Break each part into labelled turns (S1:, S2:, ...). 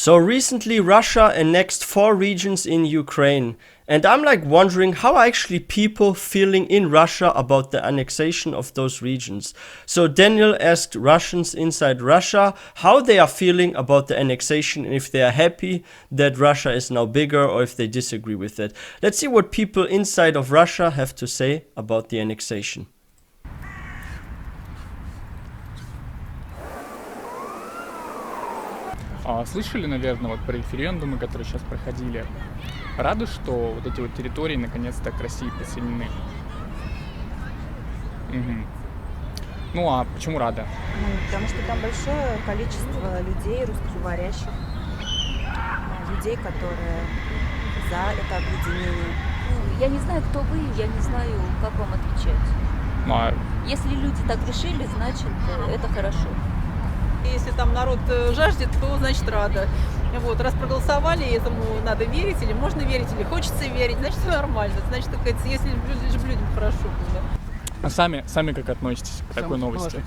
S1: So recently Russia annexed 4 regions in Ukraine, and I'm like wondering how are actually people feeling in Russia about the annexation of those regions. So Daniel asked Russians inside Russia how they are feeling about the annexation and if they are happy that Russia is now bigger or if they disagree with it. Let's see what people inside of Russia have to say about the annexation.
S2: Слышали, наверное, вот про референдумы, которые сейчас проходили. Рады, что вот эти вот территории наконец-то к России присоединены? Угу. Ну а почему рада?
S3: Потому что там большое количество людей, русскоговорящих, людей, которые за это объединение.
S4: Я не знаю, кто вы, я не знаю, как вам отвечать. Если люди так решили, значит, это хорошо.
S5: Если там народ жаждет, то значит рада. Вот, раз проголосовали, этому надо верить, или можно верить, или хочется верить, значит все нормально. Значит, так сказать, если людям хорошо было.
S2: А сами как относитесь к такой новости?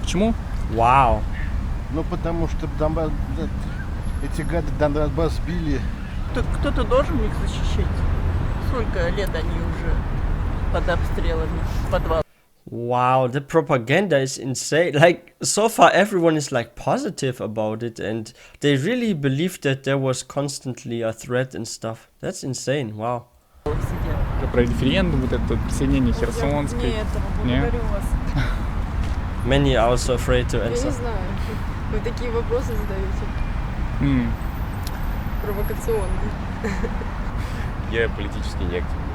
S2: Почему?
S1: Вау.
S6: Ну потому что эти гады Донбасс били.
S5: Кто-то должен их защищать. Сколько лет они уже под обстрелами, подвал.
S1: Wow, the propaganda is insane. Like, so far everyone is like positive about it and they really believe that there was constantly a threat and stuff. That's insane, wow.
S2: Про референдум, вот это присоединение Херсонской.
S3: Нет, благодарю вас.
S1: Many are also afraid to
S7: Я
S1: answer.
S7: не знаю, вы такие вопросы задаете. Провокационные.
S8: Я политически неактивный.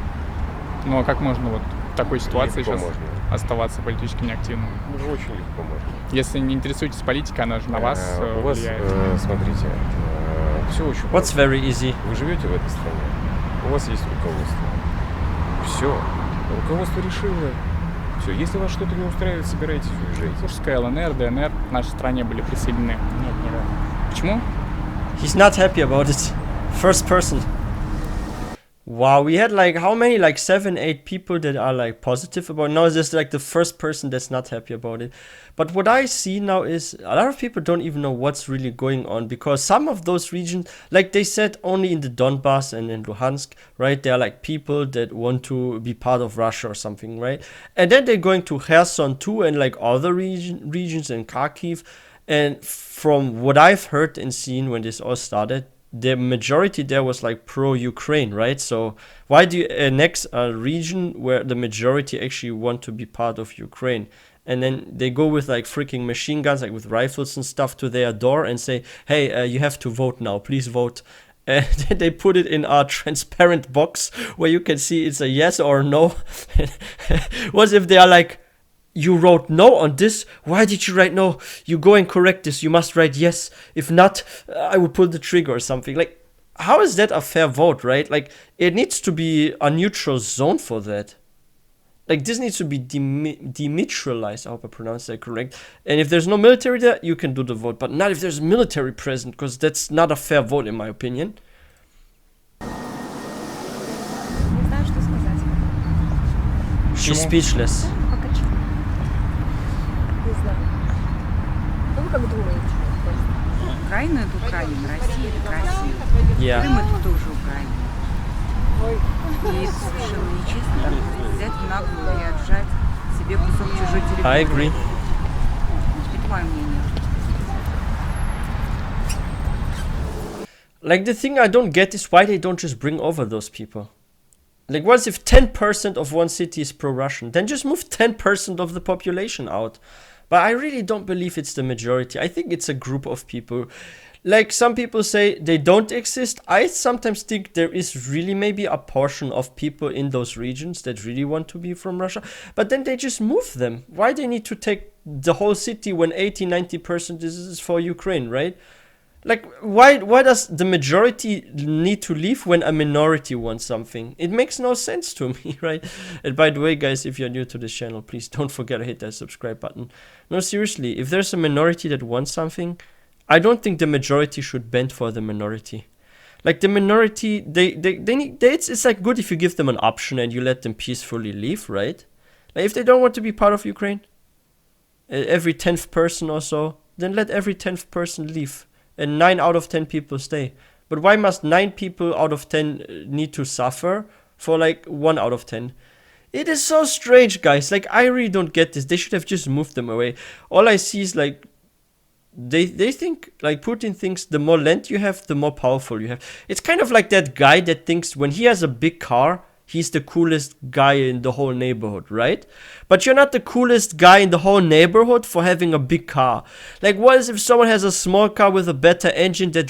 S2: Ну а как можно вот в такой ситуации
S8: Легко
S2: сейчас
S8: можно.
S2: оставаться политически неактивным?
S8: Очень легко можно.
S2: Если не интересуетесь политикой, она же на вас
S8: У вас,
S2: влияет.
S8: смотрите, все очень
S1: What's
S8: просто.
S1: very easy?
S8: Вы живете в этой стране, у вас есть руководство. Все. Руководство решило. Все. Если вас что-то не устраивает, собирайтесь, уезжайте.
S2: Курская, ЛНР, ДНР в нашей стране были присоединены.
S8: Нет, не рано.
S2: Почему?
S1: He's not happy about it. First person. Wow, we had like how many? Like 7, 8 people that are like positive about it. Now it's just like the first person that's not happy about it. But what I see now is a lot of people don't even know what's really going on because some of those regions, like they said, only in the Donbass and in Luhansk, right? They're like people that want to be part of Russia or something, right? And then they're going to Kherson too and like other regions and Kharkiv. And from what I've heard and seen when this all started, the majority there was like pro-Ukraine, right? So why do you annex a region where the majority actually want to be part of Ukraine? And then they go with like freaking machine guns, like with rifles and stuff to their door and say, hey, you have to vote now, please vote. And then they put it in a transparent box where you can see it's a yes or no. What if they are like, you wrote no on this, why did you write no? You go and correct this, you must write yes. If not, I will pull the trigger or something. Like, how is that a fair vote, right? Like, it needs to be a neutral zone for that. Like, this needs to be demilitarized, I hope I pronounced that correct. And if there's no military there, you can do the vote. But not if there's military present, because that's not a fair vote, in my opinion.
S3: Не знаю, что сказать.
S1: She's speechless.
S3: Не знаю. Ну, вы как думаете?
S9: Украина — это Украина, Россия — это Россия.
S1: Yeah.
S9: Крым — это тоже Украина. И это совершенно нечестно взять в наглую и отжать себе кусок чужой территории.
S1: I agree.
S9: Это мое мнение.
S1: Like, the thing I don't get is why they don't just bring over those people. Like, what if 10% of one city is pro-Russian? Then just move 10% of the population out. But I really don't believe it's the majority. I think it's a group of people. Like, some people say they don't exist. I sometimes think there is really maybe a portion of people in those regions that really want to be from Russia. But then they just move them. Why they need to take the whole city when 80-90% is for Ukraine, right? Like, why does the majority need to leave when a minority wants something? It makes no sense to me, right? And by the way, guys, if you're new to this channel, please don't forget to hit that subscribe button. No, seriously, if there's a minority that wants something, I don't think the majority should bend for the minority. Like, the minority, they need, it's like good if you give them an option and you let them peacefully leave, right? Like, if they don't want to be part of Ukraine, every 10th person or so, then let every 10th person leave. and 9 out of 10 people stay. But why must 9 people out of 10 need to suffer for like 1 out of 10? It is so strange, guys. Like, I really don't get this. They should have just moved them away. All I see is like, they think, like Putin thinks the more land you have, the more powerful you have. It's kind of like that guy that thinks when he has a big car, he's the coolest guy in the whole neighborhood, right? But you're not the coolest guy in the whole neighborhood for having a big car. Like, what is if someone has a small car with a better engine that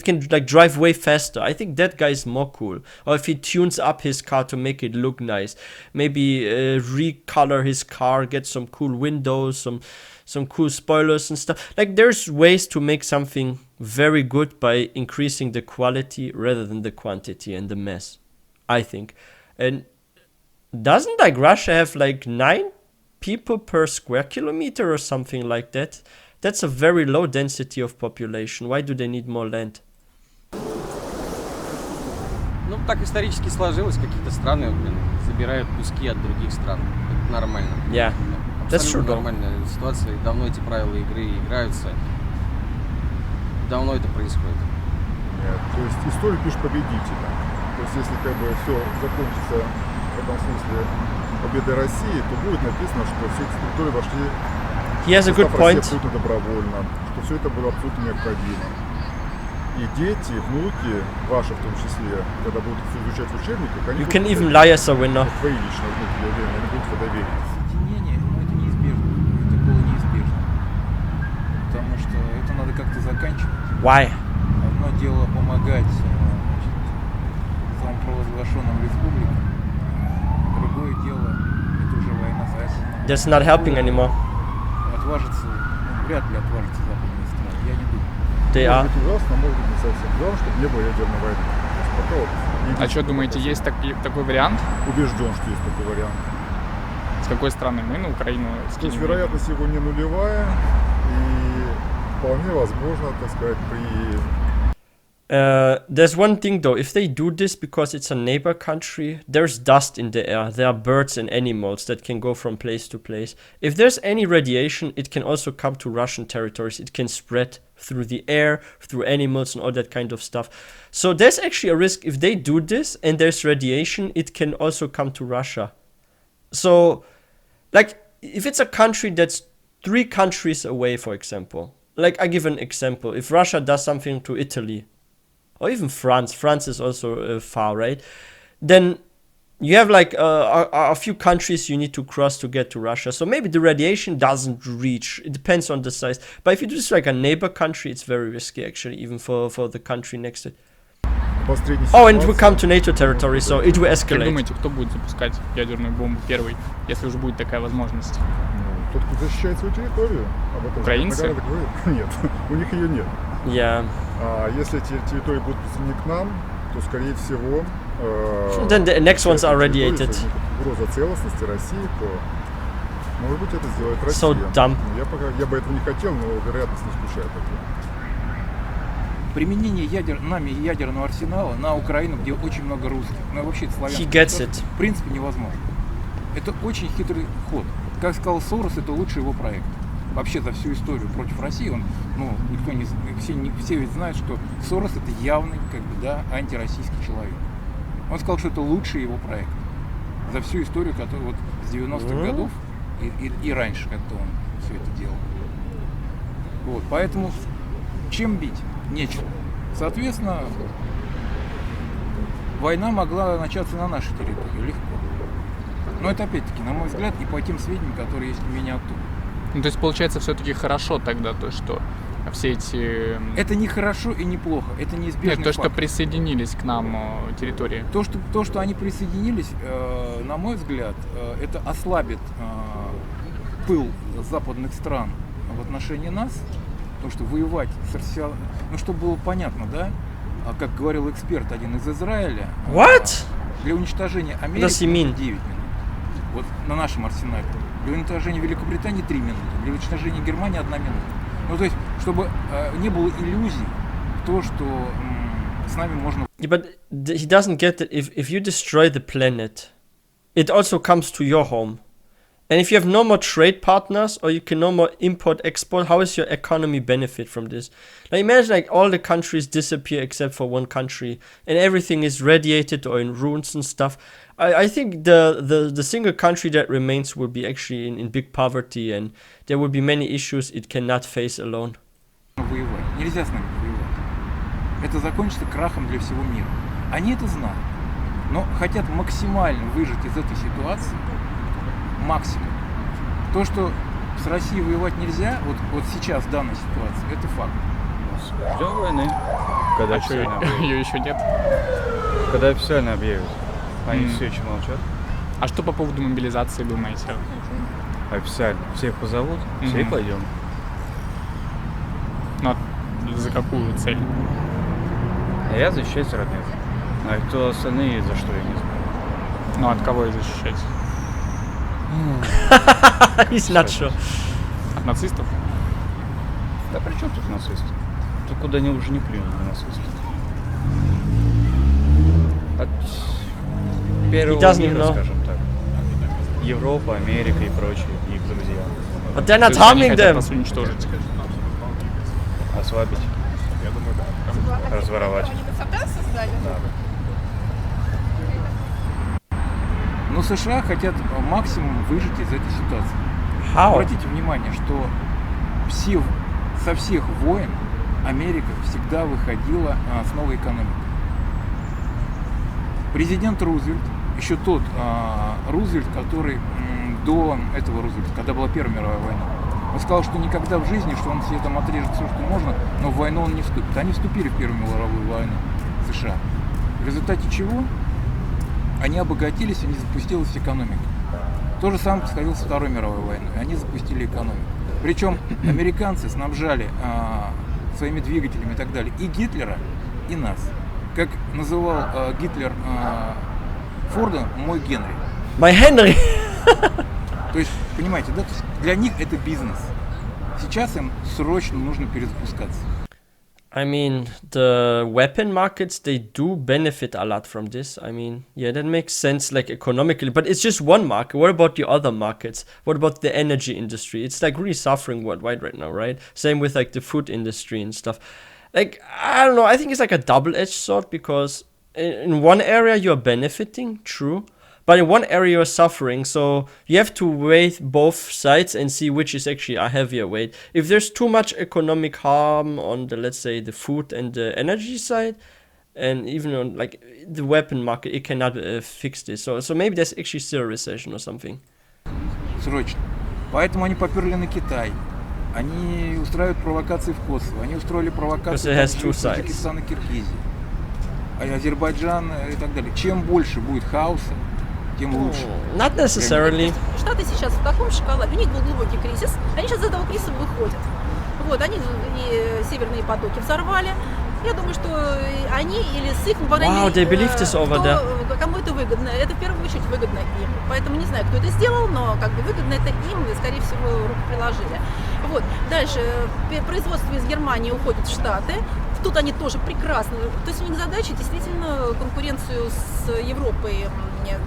S1: can like drive way faster? I think that guy is more cool. Or if he tunes up his car to make it look nice, maybe recolor his car, get some cool windows, some cool spoilers and stuff. Like, there's ways to make something very good by increasing the quality rather than the quantity and the mess, I think. And doesn't like Russia have like 9 people per square kilometer or something like that? That's a very low density of population. Why do they need more land?
S10: Ну, так исторически сложилось. Какие-то страны, забирают куски от других стран. Это нормально.
S1: Yeah. That's true,
S10: нормальная ситуация. Давно эти правила игры играются. Давно это происходит.
S11: Нет, то есть историю пишет победителя. То есть если как бы все закончится в этом смысле победой России, то будет написано, что все эти территории вошли в состав России абсолютно добровольно, что все это было абсолютно необходимо. И дети, внуки, ваши в том числе, когда будут все изучать в учебниках, они
S1: you can even lie as a winner.
S11: Твои личные внуки, я уверен, они будут в это верить.
S12: Потому что это надо как-то заканчивать.
S1: Why?
S12: Одно дело помогать самопровозглашенным республикам, другое дело это уже война за это.
S1: That's not helping anymore.
S12: Отважиться, вряд ли отважатся западные страны, я не думаю.
S1: They are.
S11: Может быть ужасно, может быть не совсем. Главное, чтобы не было ядерной войны. Пока вот,
S2: а что думаете, есть такой вариант?
S11: Убежден, что есть такой вариант.
S2: С какой стороны? Мы на Украину скинем?
S11: То есть вероятность его не нулевая, и вполне возможно, так сказать, при...
S1: There's one thing though, if they do this because it's a neighbor country, there's dust in the air, there are birds and animals that can go from place to place. If there's any radiation, it can also come to Russian territories, it can spread through the air, through animals and all that kind of stuff. So there's actually a risk if they do this and there's radiation, it can also come to Russia. So, like, if it's a country that's 3 countries away, for example, like I give an example, if Russia does something to Italy, or even France is also far, right? Then you have like a few countries you need to cross to get to Russia. So maybe the radiation doesn't reach. It depends on the size. But if you do this like a neighbor country, it's very risky actually, even for the country next to it. Oh, and it will come to NATO territory, so it will escalate.
S2: Как думаете, кто будет запускать ядерную бомбу первый, если уже будет такая возможность?
S11: Тот, кто защищает свою территорию.
S2: Украинцы?
S11: Нет, у них ее нет.
S1: Yeah.
S11: А если эти территории будут присоединены к нам, то, скорее всего...
S1: Then the next ones are radiated.
S11: Угроза целостности России, то, может быть, это сделает Россия.
S1: So dumb.
S11: Я бы этого не хотел, но вероятность не исключает этого.
S12: Применение нами ядерного арсенала на Украину, где очень много русских, ну вообще славян, в принципе невозможно. Это очень хитрый ход. Как сказал Сорос, это лучший его проект. Вообще за всю историю против России, он, ну, никто не, все ведь знают, что Сорос это явный, как бы, да, антироссийский человек. Он сказал, что это лучший его проект за всю историю, которую вот с 90-х годов и раньше, как-то он все это делал. Вот, поэтому чем бить? Нечем. Соответственно, война могла начаться на нашей территории легко. Но это опять-таки, на мой взгляд, и по тем сведениям, которые есть у меня оттуда.
S2: Ну, то есть получается все-таки хорошо тогда то, что все эти...
S12: Это не хорошо и не плохо, это неизбежный
S2: Нет, то,
S12: факт.
S2: что присоединились к нам территории.
S12: То, что они присоединились, на мой взгляд, это ослабит пыл западных стран в отношении нас. Потому что воевать с Россией, ну чтобы было понятно, да, как говорил эксперт один из Израиля, для уничтожения Америки 9 минут, вот на нашем арсенале, для уничтожения Великобритании 3 минуты, для уничтожения Германии 1 минута. Ну то есть, чтобы не было иллюзий в то, что с нами можно...
S1: Yeah, but he doesn't get that if you destroy the planet, it also comes to your home. And if you have no more trade partners or you can no more import export, how is your economy benefit from this? Like imagine like all the countries disappear except for one country and everything is radiated or in ruins and stuff. I think the single country that remains will be actually in big poverty and there will be many issues it cannot face alone.
S12: Воевать. Нельзя с нами воевать. Это закончится крахом для всего мира. Они это знают, но хотят максимально выжать из этой ситуации максимум. То, что с Россией воевать нельзя, вот сейчас в данной ситуации, это факт.
S8: Ждем войны. Когда
S2: ее еще нет?
S8: Когда официально объявят. Они все еще молчат.
S2: А что по поводу мобилизации думаете?
S8: Официально. Всех позовут, все и пойдем.
S2: Но за какую цель?
S8: А я защищать родных. А кто остальные, за что, я не знаю.
S2: Ну, от кого их защищать?
S1: He's not sure.
S2: От нацистов?
S8: Да при чем тут нацисты? Тут куда они уже не плюнут на нацистов. От первого мира, скажем так. Европа, Америка и прочие, их друзья.
S1: But they're not harming them.
S2: Нас уничтожить.
S8: Ослабить.
S2: Я думаю, да.
S8: Разворовать.
S3: Да.
S12: Но США хотят максимум выжить из этой ситуации.
S1: How?
S12: Обратите внимание, что со всех войн Америка всегда выходила с новой экономикой. Президент Рузвельт, еще тот Рузвельт, который до этого Рузвельта, когда была Первая мировая война, он сказал, что никогда в жизни, что он себе там отрежет все, что можно, но в войну он не вступит. Они вступили в Первую мировую войну США. В результате чего они обогатились, и не запустилась экономика. То же самое происходило со Второй мировой войной. Они запустили экономику. Причем американцы снабжали своими двигателями и так далее и Гитлера, и нас. Как называл Гитлер Форда «мой Генри».
S1: My Henry.
S12: То есть, понимаете, да? То есть для них это бизнес. Сейчас им срочно нужно перезапускаться.
S1: I mean, the weapon markets, they do benefit a lot from this. I mean, yeah, that makes sense, like economically, but it's just one market. What about the other markets? What about the energy industry? It's like really suffering worldwide right now, right? Same with like the food industry and stuff. Like, I don't know, I think it's like a double-edged sword because in one area you're benefiting, true, but in one area you're suffering, so you have to weigh both sides and see which is actually a heavier weight. If there's too much economic harm on the, let's say, the food and the energy side, and even on like the weapon market, it cannot fix this. So maybe there's actually still a recession or something.
S12: Срочно. Поэтому они поперли на Китай. Они устраивают провокации в Косово. Они устроили провокации в Узбекистане и Киргизии. Азербайджан и так далее. Чем больше будет хаоса, тем лучше.
S1: Not necessarily.
S5: Штаты сейчас в таком шоколаде. У них был глубокий кризис. Они сейчас из этого кризиса выходят. Вот, они и северные потоки взорвали. Я думаю, что они или с их,
S1: wow, they believe this over there.
S5: Кому это выгодно? Это в первую очередь выгодно им. Поэтому не знаю, кто это сделал, но как бы выгодно это им, и, скорее всего, руку приложили. Вот. Дальше производство из Германии уходит в Штаты. Тут они тоже прекрасно. То есть у них задача действительно конкуренцию с Европой.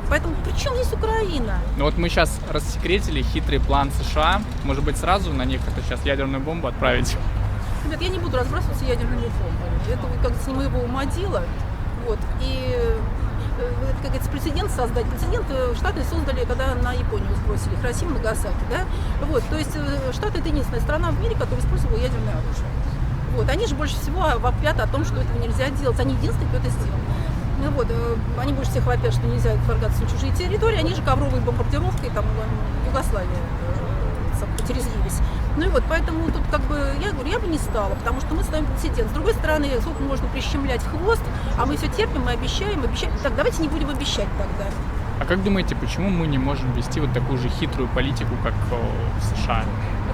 S5: Поэтому при чем здесь Украина?
S2: Ну вот мы сейчас рассекретили хитрый план США. Может быть, сразу на них это сейчас ядерную бомбу отправить?
S5: Ребят, я не буду разбрасываться ядерными бомбами. Это как-то не моего ума дело. Вот. И, как говорится, прецедент создать. Прецедент Штаты создали, когда на Японию сбросили Хиросиму, Нагасаки. Да? Вот. То есть Штаты — это единственная страна в мире, которая использовала ядерное оружие. Вот. Они же больше всего вопят о том, что этого нельзя делать. Они единственные, кто это сделал. Ну, вот. Они больше всех вопят, что нельзя вторгаться на чужие территории. Они же ковровой бомбардировкой там, в Югославии потерязвились. Ну и вот, поэтому тут как бы, я говорю, я бы не стала, потому что мы ставим прецедент. С другой стороны, сколько можно прищемлять хвост, а мы все терпим, мы обещаем. Так, давайте не будем обещать тогда.
S2: А как думаете, почему мы не можем вести вот такую же хитрую политику, как в США?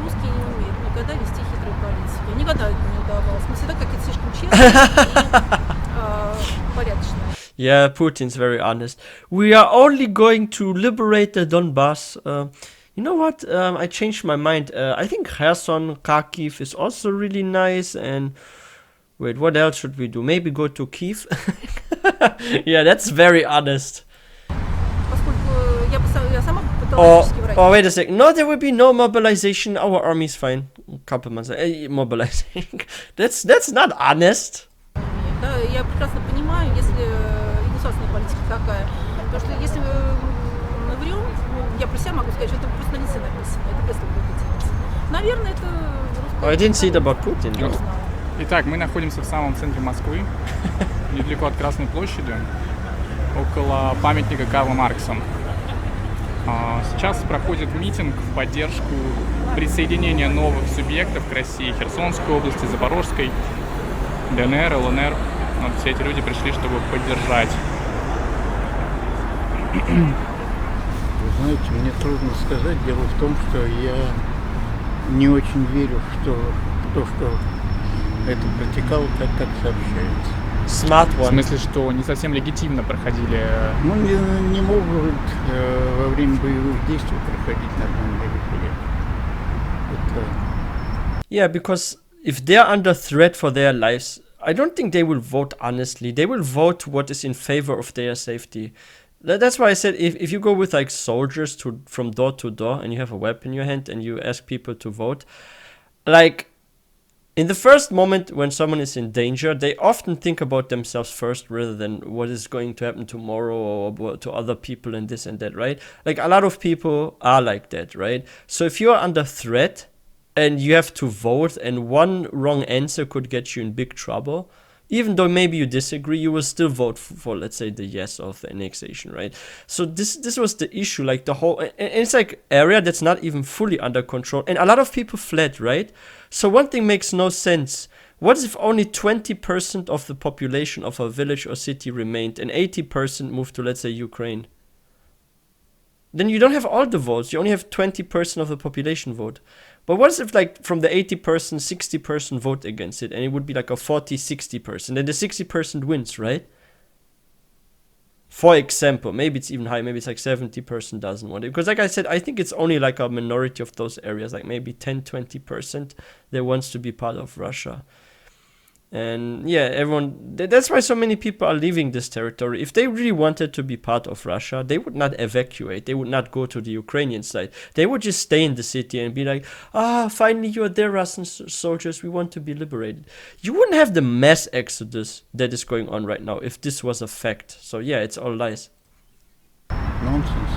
S5: Русские не умеют никогда вести хитрую политику. Никогда это не удавалось. Мы всегда какие-то слишком честные и порядочные.
S1: Yeah, Putin's very honest. We are only going to liberate the Donbass. You know what? I changed my mind. I think Kherson, Kharkiv is also really nice. And wait, what else should we do? Maybe go to Kiev? Yeah, that's very honest.
S5: Поскольку я сама
S1: Or wait a second. No, there will be no mobilization. Our army's fine. A couple months. Mobilizing. That's not honest.
S5: Да, я прекрасно понимаю, если и государственная политика такая, то что если мы врем, я про себя могу сказать, что это просто на лице написано, это без того. Наверное, это...
S1: I didn't see it about Putin.
S2: Итак, мы находимся в самом центре Москвы, недалеко от Красной площади, около памятника Карла Маркса. Сейчас проходит митинг в поддержку присоединения новых субъектов к России, Херсонской области, Запорожской, ДНР, ЛНР. Вот все эти люди пришли, чтобы поддержать.
S13: Вы знаете, мне трудно сказать. Дело в том, что я не очень верю в то, что это протекало так, как сообщается.
S1: Smart one.
S2: В смысле, что не совсем легитимно проходили...
S13: Ну, не могут во время боевых действий проходить нормальные референдумы.
S1: Yeah, because if they're under threat for their lives, I don't think they will vote honestly. They will vote what is in favor of their safety. That's why I said if you go with like soldiers from door to door and you have a weapon in your hand and you ask people to vote, like in the first moment when someone is in danger, they often think about themselves first rather than what is going to happen tomorrow or to other people and this and that, right? Like a lot of people are like that, right? So if you are under threat and you have to vote and one wrong answer could get you in big trouble, even though maybe you disagree, you will still vote for let's say, the yes of the annexation, right? So this was the issue, like the whole, and it's like area that's not even fully under control. And a lot of people fled, right? So one thing makes no sense. What if only 20% of the population of a village or city remained and 80% moved to, let's say, Ukraine? Then you don't have all the votes. You only have 20% of the population vote. But what if like from the 80%, 60% vote against it and it would be like a 40-60%? Then the 60% wins, right? For example, maybe it's even high, maybe it's like 70% doesn't want it. Because like I said, I think it's only like a minority of those areas, like maybe 10-20% that wants to be part of Russia. And yeah, everyone, that's why so many people are leaving this territory. If they really wanted to be part of Russia, they would not evacuate. They would not go to the Ukrainian side. They would just stay in the city and be like, finally you're there, Russian soldiers, we want to be liberated. You wouldn't have the mass exodus that is going on right now if this was a fact. So yeah, it's all lies.
S9: Нонсенс.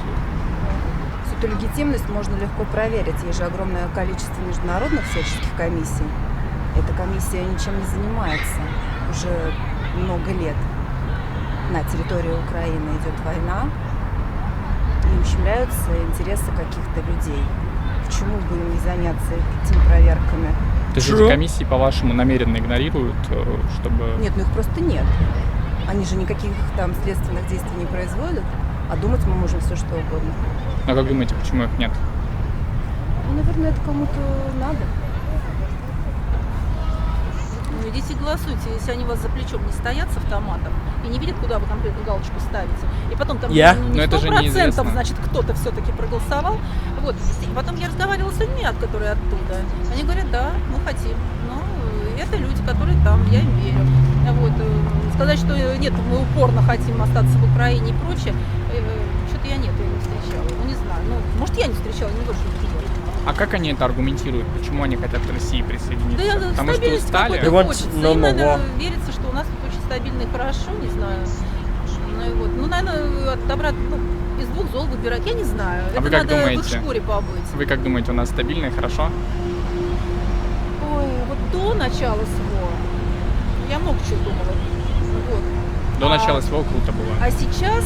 S9: Всю эту легитимность можно легко проверить. Есть же огромное количество международных всяческих комиссий. Эта комиссия ничем не занимается уже много лет. На территории Украины идет война и ущемляются интересы каких-то людей. Почему бы им не заняться этими проверками?
S2: То есть эти комиссии, по-вашему, намеренно игнорируют, чтобы...
S9: Нет, ну их просто нет. Они же никаких там следственных действий не производят, а думать мы можем все что угодно.
S2: А как думаете, почему их нет?
S9: Ну, наверное, это кому-то надо.
S5: Ну, идите голосуйте, если они у вас за плечом не стоят с автоматом и не видят, куда вы конкретно галочку ставите. И потом там не 100%, значит, кто-то все-таки проголосовал. Вот. И потом я разговаривала с людьми, которые оттуда. Они говорят, да, мы хотим. Но это люди, которые там, я им верю. Вот. Сказать, что нет, мы упорно хотим остаться в Украине и прочее, что-то я не встречала. Ну, не знаю. Ну, может, я не встречала, не больше не верю.
S2: А как они это аргументируют? Почему они хотят к России присоединиться?
S5: Да,
S2: потому что устали?
S5: Им, наверное, верится, что у нас тут очень стабильно и хорошо, не знаю. Ну, наверное, отобрать, из двух зол выбирать, я не знаю.
S2: А
S5: это
S2: вы как
S5: надо
S2: думаете?
S5: В их шкуре побыть.
S2: Вы как думаете, у нас стабильно и хорошо?
S5: Ой, вот до начала СВО я много чего думала. Вот.
S2: До начала СВО круто было.
S5: А сейчас,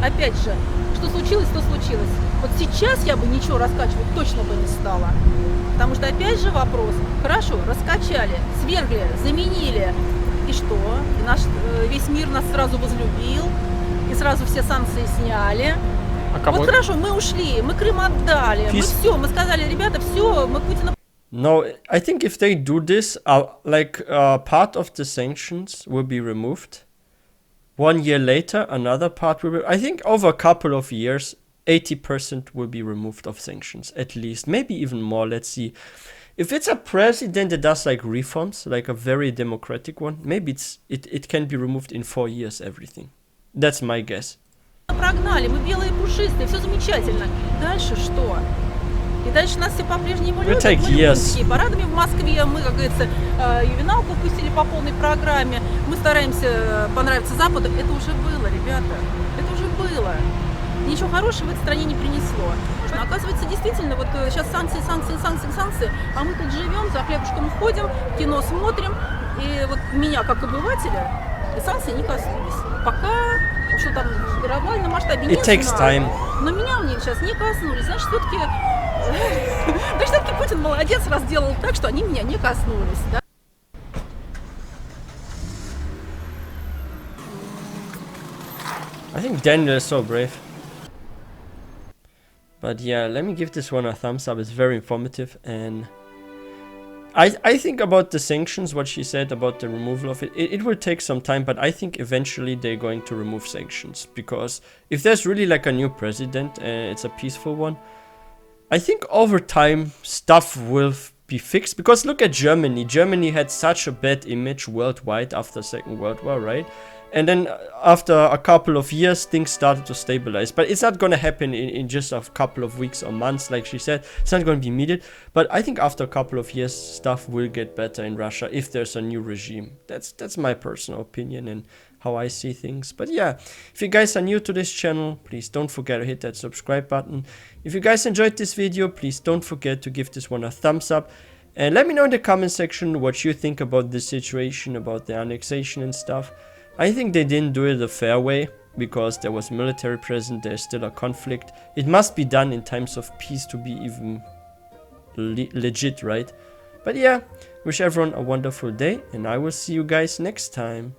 S5: опять же, что случилось, то случилось. Вот сейчас я бы ничего раскачивать точно бы не стала. Потому что опять же вопрос. Хорошо, раскачали, свергли, заменили. И что? И весь мир нас сразу возлюбил. И сразу все санкции сняли.
S2: А кого?
S5: Вот хорошо, мы ушли, мы Крым отдали. Мы все, мы сказали, ребята, все, мы Путина...
S1: No, I think if they do this, part of the sanctions will be removed. 1 year later, another part will be... I think over a couple of years, 80% will be removed of sanctions, at least. Maybe even more, let's see. If it's a president that does like reforms, like a very democratic one, maybe it can be removed in 4 years, everything. That's my guess.
S5: прогнали, мы белые пушистые, все замечательно. Дальше что? И дальше нас все по-прежнему любят. Мы любимские парадами в Москве, мы, как говорится, ювеналку пустили по полной программе, мы стараемся понравиться Западу. Это уже было, ребята, это уже было. Ничего хорошего в этой стране не принесло. Но, оказывается, действительно, вот сейчас санкции, а мы тут живем, за хлебушком ходим, кино смотрим, и вот меня, как обывателя, санкции не коснулись. Пока, что там в глобальном масштабе не знаю. Но меня мне сейчас не коснулись. Значит, все-таки Путин молодец, раз сделал так, что они меня не коснулись. Да?
S1: I think Daniel is so brave. But yeah, let me give this one a thumbs up. It's very informative, and I think about the sanctions, what she said about the removal of it. It will take some time, but I think eventually they're going to remove sanctions, because if there's really like a new president, it's a peaceful one, I think over time stuff will be fixed. Because look at Germany. Germany had such a bad image worldwide after Second World War, right? And then after a couple of years, things started to stabilize. But it's not going to happen in just a couple of weeks or months, like she said. It's not going to be immediate. But I think after a couple of years, stuff will get better in Russia if there's a new regime. That's my personal opinion and how I see things. But yeah, if you guys are new to this channel, please don't forget to hit that subscribe button. If you guys enjoyed this video, please don't forget to give this one a thumbs up. And let me know in the comment section what you think about this situation, about the annexation and stuff. I think they didn't do it a fair way, because there was military present, there's still a conflict. It must be done in times of peace to be even legit, right? But yeah, wish everyone a wonderful day, and I will see you guys next time.